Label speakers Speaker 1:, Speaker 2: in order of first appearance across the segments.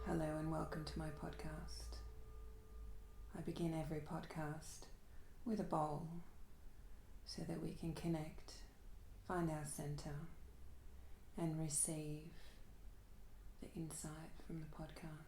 Speaker 1: Hello and welcome to my podcast. I begin every podcast with a bowl so that we can connect, find our center, and receive the insight from the podcast.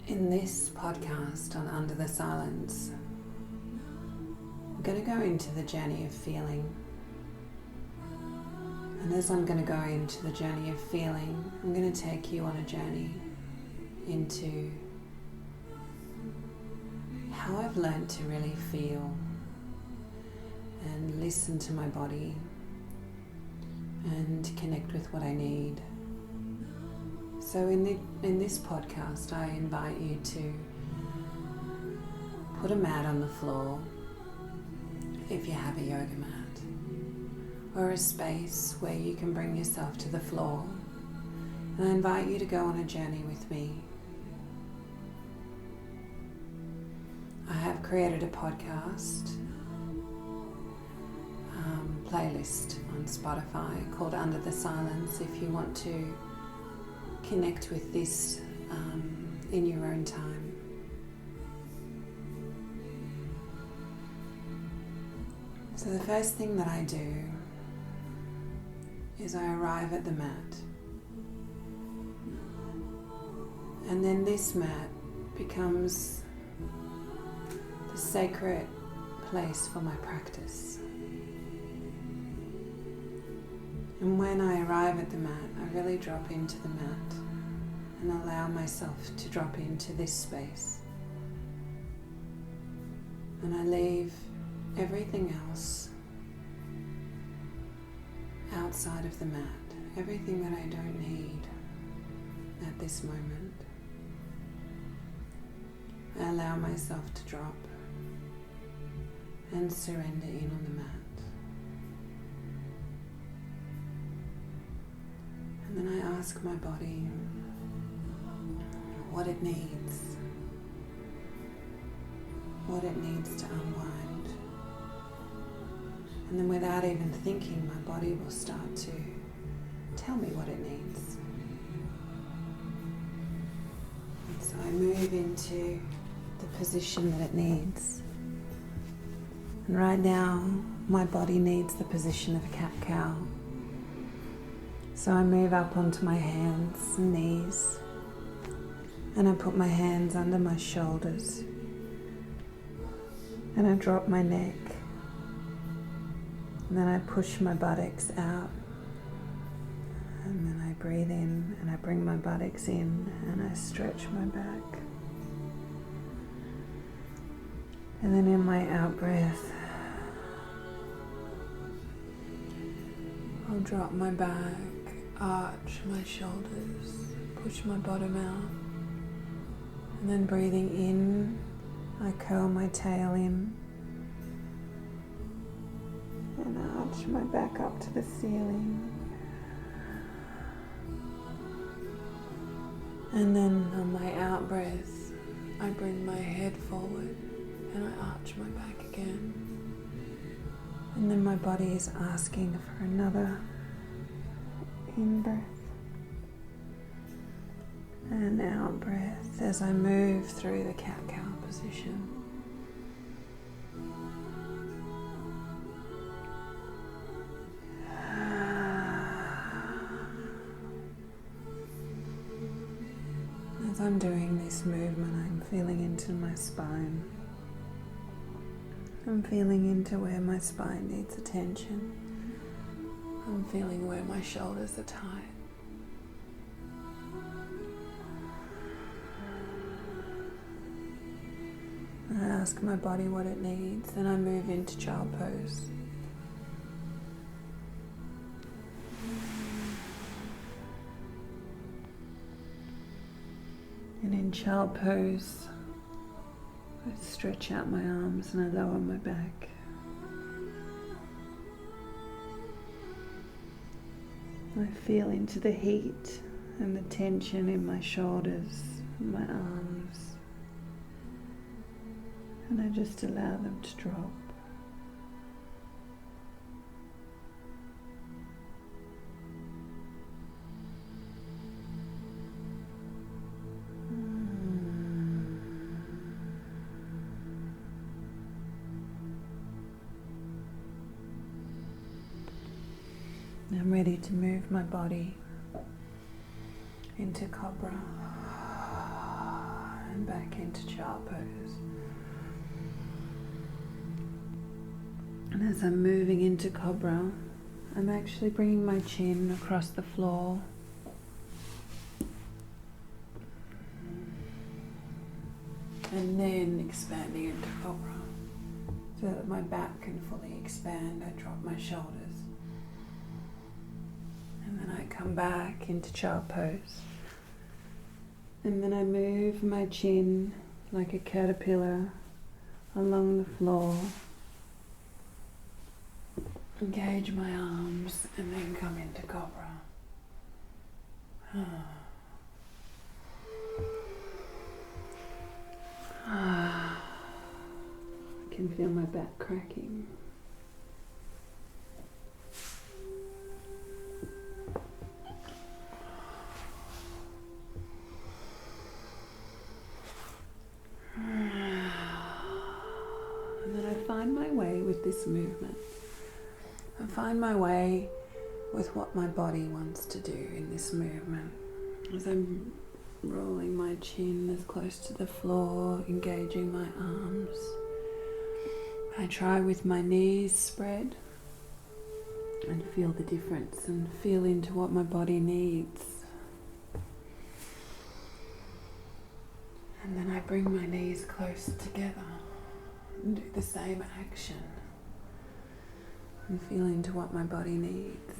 Speaker 1: In this podcast on Under the Silence, I'm going to go into the journey of feeling. And as I'm going to go into the journey of feeling, I'm going to take you on a journey into how I've learned to really feel and listen to my body and connect with what I need. So in this podcast, I invite you to put a mat on the floor, if you have a yoga mat, or a space where you can bring yourself to the floor. And I invite you to go on a journey with me. I have created a podcast playlist on Spotify called Under the Silence if you want to connect with this in your own time. So the first thing that I do is I arrive at the mat, and then this mat becomes the sacred place for my practice. And when I arrive at the mat, I really drop into the mat and allow myself to drop into this space. And I leave everything else outside of the mat, everything that I don't need at this moment. I allow myself to drop and surrender in on the mat. And then I ask my body what it needs to unwind. And then without even thinking, my body will start to tell me what it needs. And so I move into the position that it needs. And right now, my body needs the position of a cat-cow. So I move up onto my hands and knees, and I put my hands under my shoulders, and I drop my neck, and then I push my buttocks out, and then I breathe in and I bring my buttocks in and I stretch my back. And then in my out breath, I'll drop my back, arch my shoulders, push my bottom out, and then breathing in, I curl my tail in and arch my back up to the ceiling. And then on my out breath, I bring my head forward and I arch my back again. And then my body is asking for another in-breath and out-breath as I move through the cat-cow position. As I'm doing this movement, I'm feeling into my spine. I'm feeling into where my spine needs attention. I'm feeling where my shoulders are tight. I ask my body what it needs, then I move into child pose. child pose, I stretch out my arms and I lower my back. I feel into the heat and the tension in my shoulders, my arms, and I just allow them to drop. I'm ready to move my body into Cobra and back into child pose. And as I'm moving into Cobra, I'm actually bringing my chin across the floor. And then expanding into Cobra. So that my back can fully expand, I drop my shoulders. And then I come back into child pose. And then I move my chin like a caterpillar along the floor. Engage my arms and then come into Cobra. I can feel my back cracking. And then I find my way with this movement. I find my way with what my body wants to do in this movement. As I'm rolling my chin as close to the floor, engaging my arms. I try with my knees spread and feel the difference and feel into what my body needs. And then I bring my knees close together and do the same action and feel into what my body needs.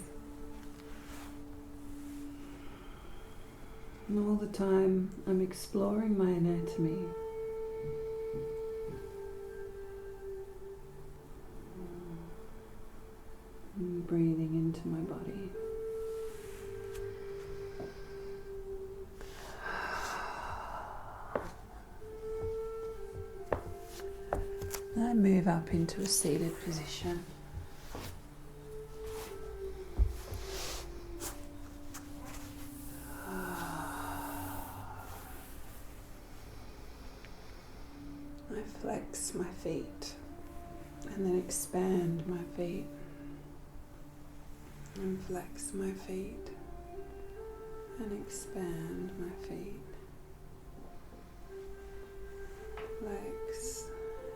Speaker 1: And all the time I'm exploring my anatomy. And breathing into my body. I move up into a seated position. I flex my feet and then expand my feet and flex my feet and expand my feet. Flex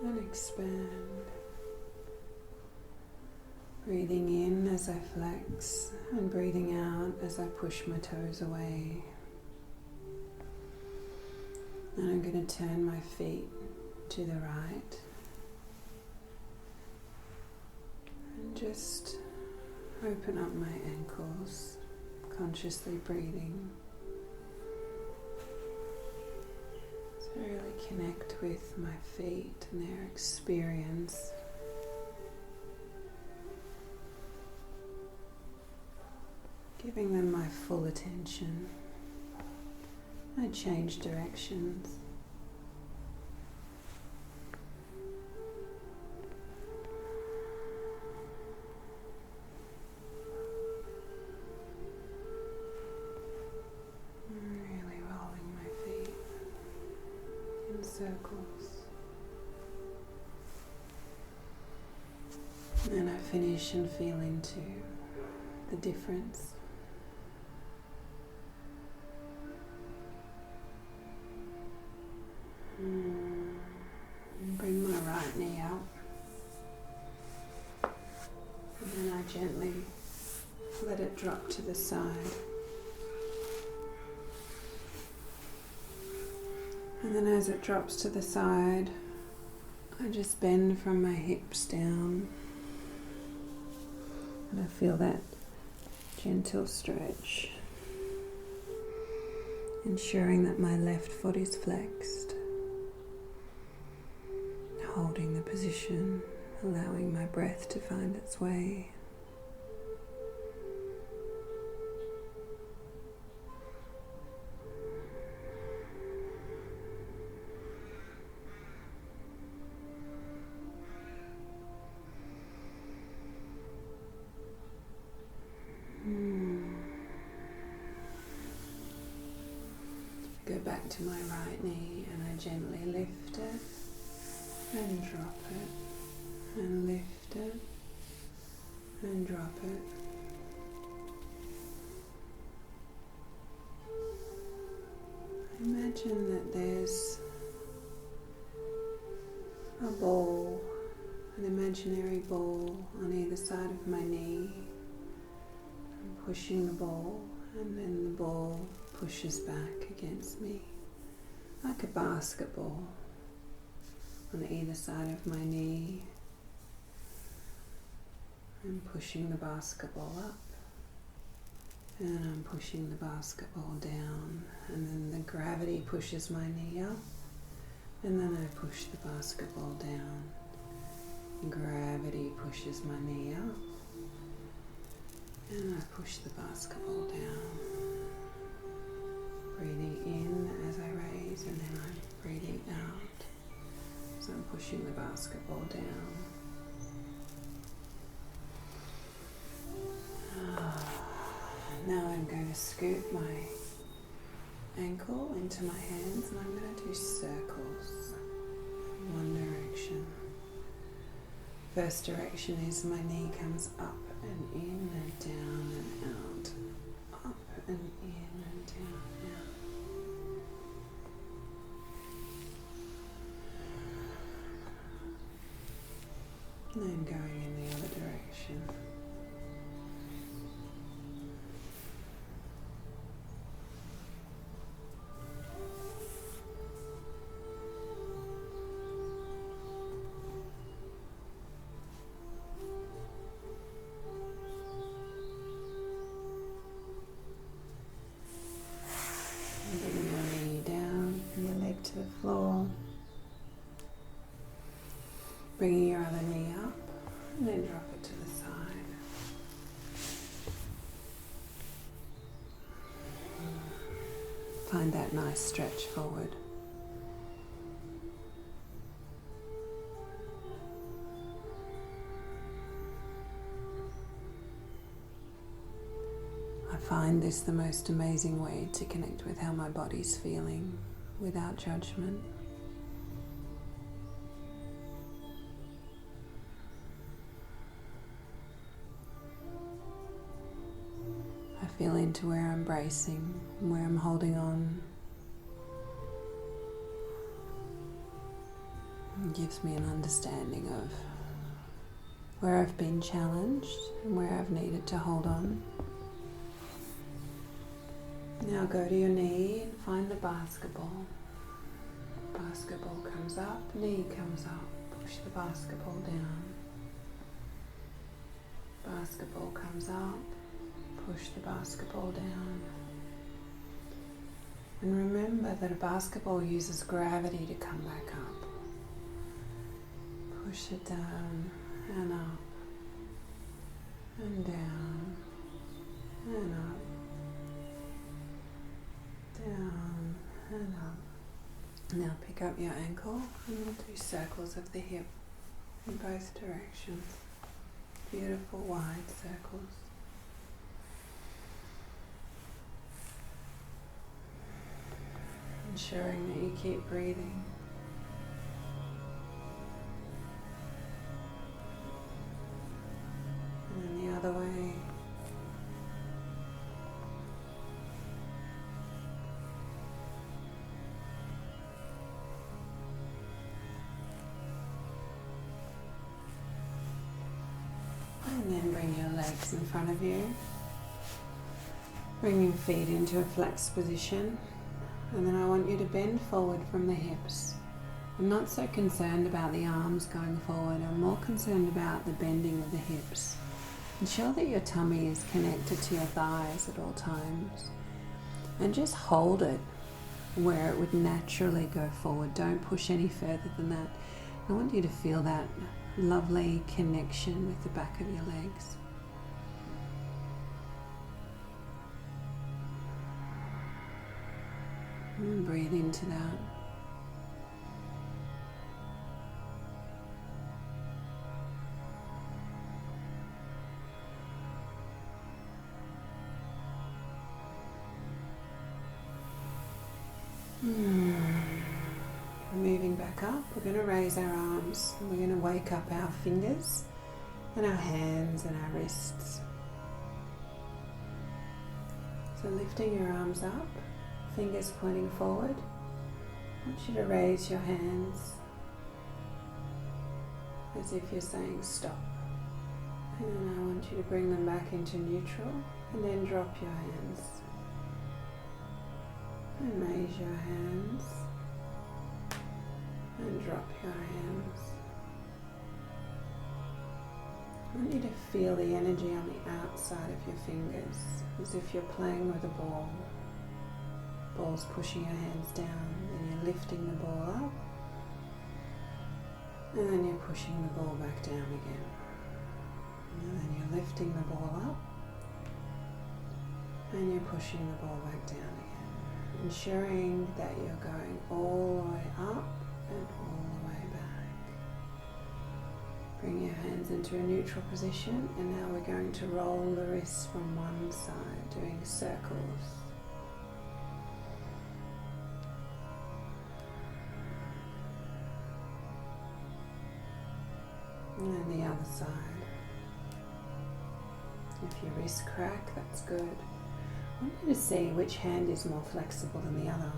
Speaker 1: and expand. Breathing in as I flex and breathing out as I push my toes away. And I'm going to turn my feet to the right and just open up my ankles, consciously breathing. So really connect with my feet and their experience. Giving them my full attention. I change directions. Really rolling my feet in circles. And then I finish and feel into the difference. And bring my right knee out. And then I gently let it drop to the side. And then as it drops to the side, I just bend from my hips down. And I feel that gentle stretch ensuring that my left foot is flexed, holding the position, allowing my breath to find its way. Go back to my right knee and I gently lift it and drop it, and lift it and drop it. Imagine that there's a ball, an imaginary ball on either side of my knee. I'm pushing the ball and then the ball pushes back against me like a basketball on either side of my knee. I'm pushing the basketball up and I'm pushing the basketball down, and then the gravity pushes my knee up and then I push the basketball down. Gravity pushes my knee up and I push the basketball down. Breathing in as I raise and then I'm breathing out as I'm pushing the basketball down. Now I'm going to scoop my ankle into my hands and I'm going to do circles in one direction. First direction is my knee comes up and in and down and out, up and in and down and out. And then going in the other direction. Bring your knee down and your leg to the floor. Bringing your other knee up and then drop it to the side. Find that nice stretch forward. I find this the most amazing way to connect with how my body's feeling without judgment. I feel into where I'm bracing, where I'm holding on. It gives me an understanding of where I've been challenged and where I've needed to hold on. Now go to your knee and find the basketball. Basketball comes up, knee comes up, push the basketball down. Basketball comes up, push the basketball down. And remember that a basketball uses gravity to come back up. Push it down and up and down and up. Down and up. Now pick up your ankle and we'll do circles of the hip in both directions. Beautiful wide circles. Ensuring that you keep breathing. And then the other way. And then bring your legs in front of you. Bring your feet into a flexed position. And then I want you to bend forward from the hips. I'm not so concerned about the arms going forward. I'm more concerned about the bending of the hips. Ensure that your tummy is connected to your thighs at all times. And just hold it where it would naturally go forward. Don't push any further than that. I want you to feel that lovely connection with the back of your legs. And breathe into that. Moving back up, we're going to raise our arms and we're going to wake up our fingers and our hands and our wrists. So lifting your arms up, fingers pointing forward. I want you to raise your hands as if you're saying stop. And then I want you to bring them back into neutral and then drop your hands. And raise your hands. And drop your hands. I want you to feel the energy on the outside of your fingers, as if you're playing with a ball. Ball's pushing your hands down, then you're lifting the ball up, and then you're pushing the ball back down again. And then you're lifting the ball up, and you're pushing the ball back down again. Ensuring that you're going all the way up and all the way back. Bring your hands into a neutral position, and now we're going to roll the wrists from one side, doing circles. And then the other side. If your wrists crack, that's good. I want you to see which hand is more flexible than the other.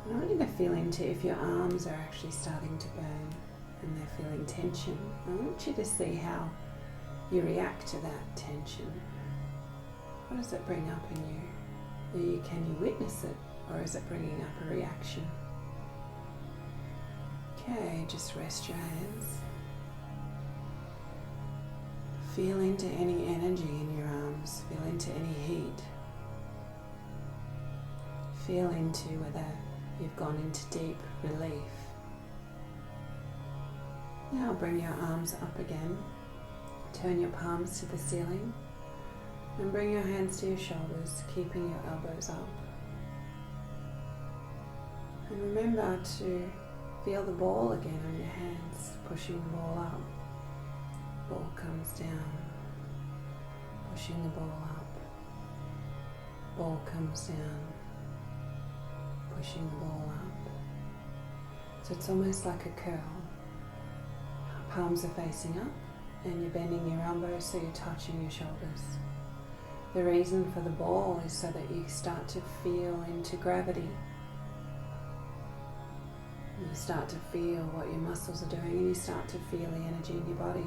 Speaker 1: And I want you to feel into if your arms are actually starting to burn and they're feeling tension. I want you to see how you react to that tension. What does it bring up in you? Can you witness it, or is it bringing up a reaction? Okay, just rest your hands. Feel into any energy in your arms. Feel into any heat. Feel into whether you've gone into deep relief. Now bring your arms up again. Turn your palms to the ceiling and bring your hands to your shoulders, keeping your elbows up. And remember to feel the ball again on your hands, pushing the ball up. Ball comes down, pushing the ball up. Ball comes down, pushing the ball up. So it's almost like a curl. Palms are facing up and you're bending your elbows so you're touching your shoulders. The reason for the ball is so that you start to feel into gravity. You start to feel what your muscles are doing, and you start to feel the energy in your body.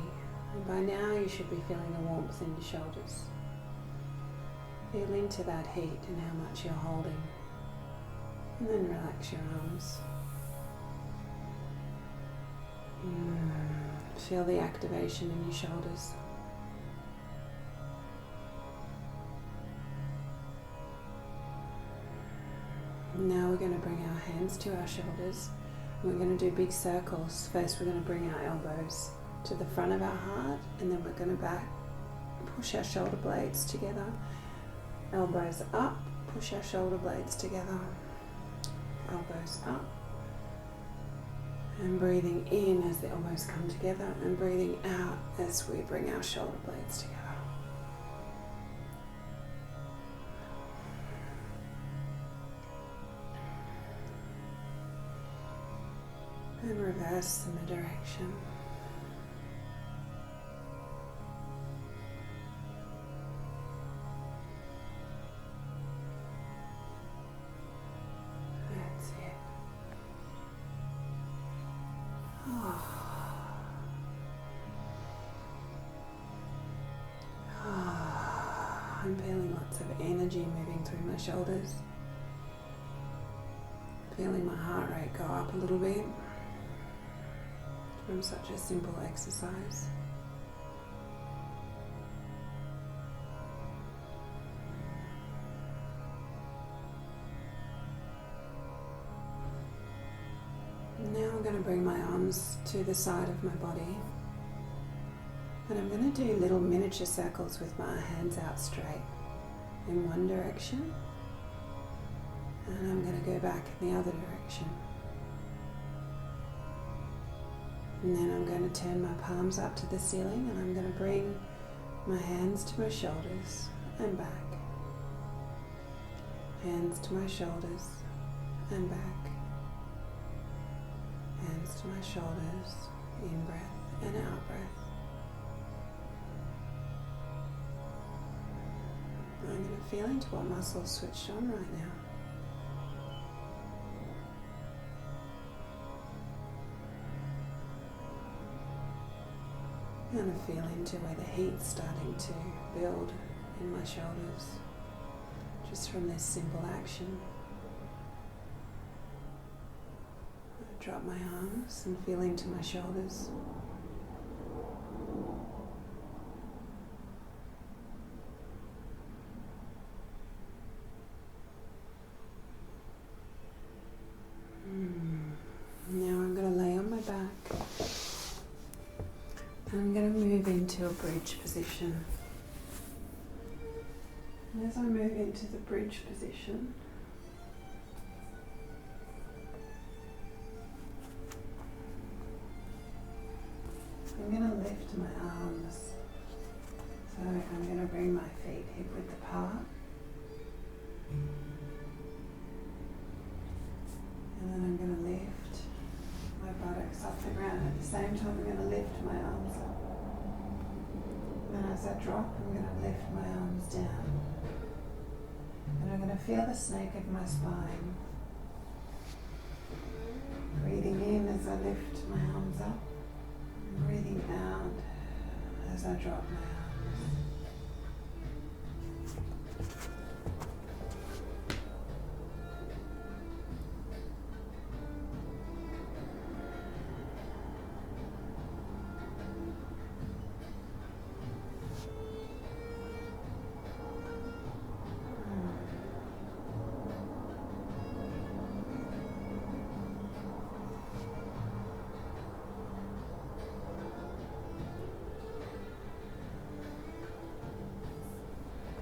Speaker 1: And by now you should be feeling the warmth in your shoulders. Feel into that heat and how much you're holding. And then relax your arms. Feel the activation in your shoulders. Now we're going to bring our hands to our shoulders. We're going to do big circles. First we're going to bring our elbows to the front of our heart, and then we're going to back, push our shoulder blades together. Elbows up, push our shoulder blades together. Elbows up. And breathing in as the elbows come together, and breathing out as we bring our shoulder blades together. And reverse in the direction. That's it. I'm feeling lots of energy moving through my shoulders. Feeling my heart rate go up a little bit from such a simple exercise. going to bring my arms to the side of my body, and I'm going to do little miniature circles with my hands out straight in one direction, and I'm going to go back in the other direction. And then I'm going to turn my palms up to the ceiling, and I'm going to bring my hands to my shoulders and back. Hands to my shoulders and back. Hands to my shoulders, in breath and out breath. I'm going to feel into what muscles switched on right now. I'm going to feel into where the heat's starting to build in my shoulders, just from this simple action. I drop my arms and feel into my shoulders. Now I'm going to lay on my back. I'm going to move into a bridge position. And as I move into the bridge position, I'm going to lift my arms. So I'm going to bring my feet hip width apart. And then I'm going to lift my buttocks off the ground. At the same time, I'm going to lift my arms up. And as I drop, I'm going to lift my arms down. And I'm going to feel the snake of my spine. Breathing in as I lift my arms up. And breathing out as I drop my arms.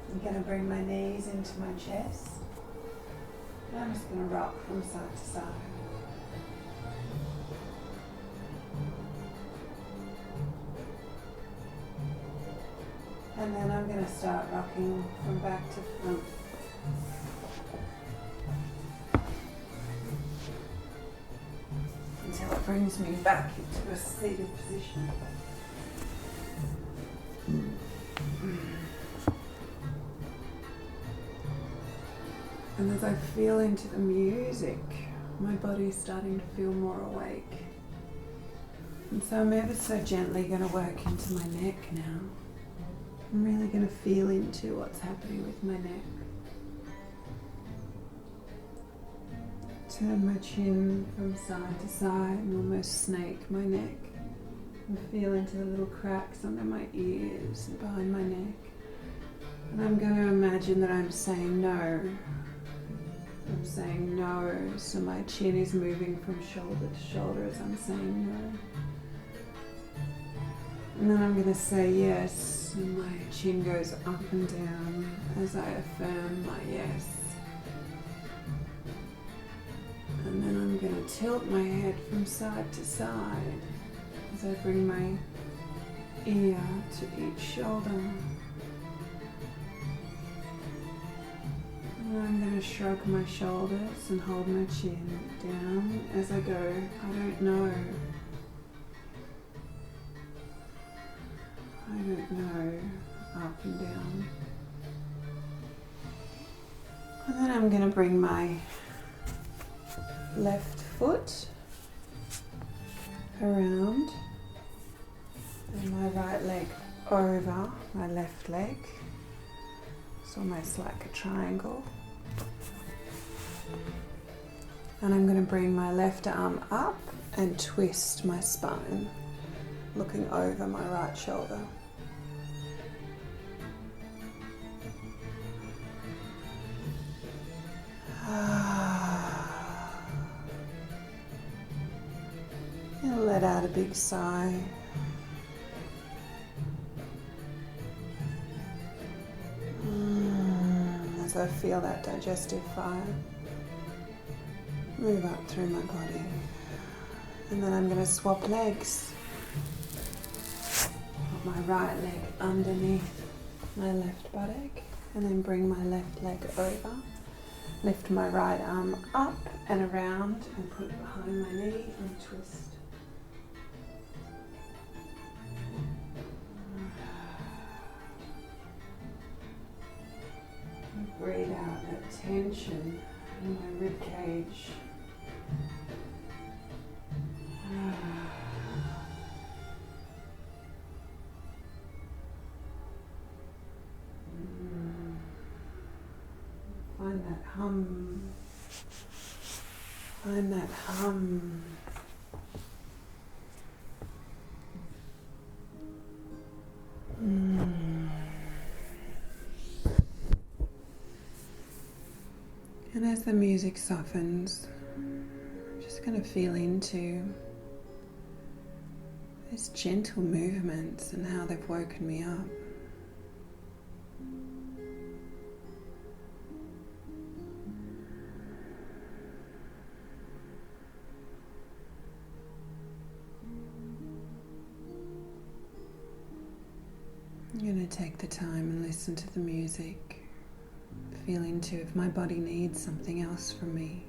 Speaker 1: I'm going to bring my knees into my chest, and I'm just going to rock from side to side. And then I'm going to start rocking from back to front. Until it brings me back into a seated position. And as I feel into the music, my body's starting to feel more awake. And so I'm ever so gently going to work into my neck now. I'm really going to feel into what's happening with my neck. Turn my chin from side to side and almost snake my neck. And feel into the little cracks under my ears and behind my neck. And I'm going to imagine that I'm saying no. I'm saying no, so my chin is moving from shoulder to shoulder as I'm saying no. And then I'm going to say yes, and my chin goes up and down as I affirm my yes. And then I'm going to tilt my head from side to side as I bring my ear to each shoulder. I'm going to shrug my shoulders and hold my chin down as I go. I don't know. I don't know. Up and down. And then I'm going to bring my left foot around and my right leg over my left leg. It's almost like a triangle. And I'm going to bring my left arm up and twist my spine, looking over my right shoulder. big sigh. As I feel that digestive fire move up through my body. And then I'm going to swap legs. Put my right leg underneath my left buttock and then bring my left leg over. Lift my right arm up and around and put it behind my knee and twist. Breathe out that tension in my rib cage. Find that hum. Find that hum. And as the music softens, I'm just going to feel into these gentle movements and how they've woken me up. I'm going to take the time and listen to the music, feel into if my body needs something else from me.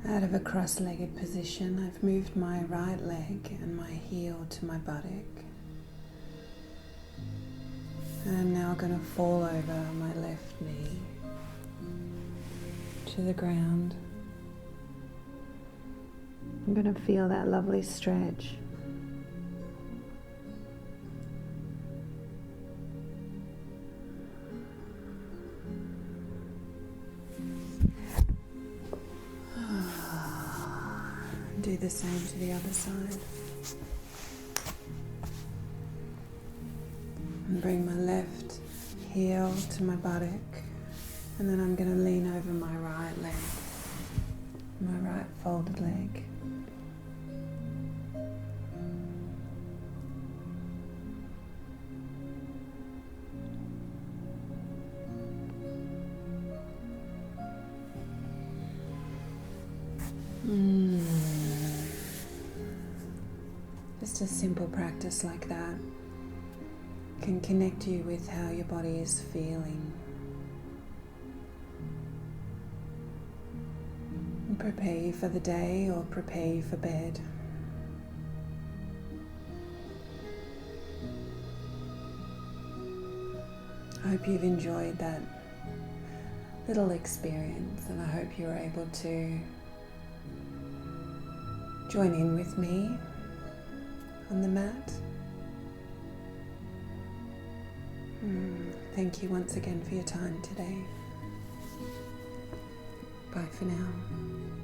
Speaker 1: Out of a cross-legged position, I've moved my right leg and my heel to my buttock. And I'm now going to fall over my left knee to the ground. I'm going to feel that lovely stretch. Do the same to the other side. And bring my left heel to my buttock. And then I'm going to lean over my right leg, my right folded leg. Just a simple practice like that can connect you with how your body is feeling and prepare you for the day or prepare you for bed. I hope you've enjoyed that little experience, and I hope you're able to join in with me on the mat. Thank you once again for your time today. Bye for now.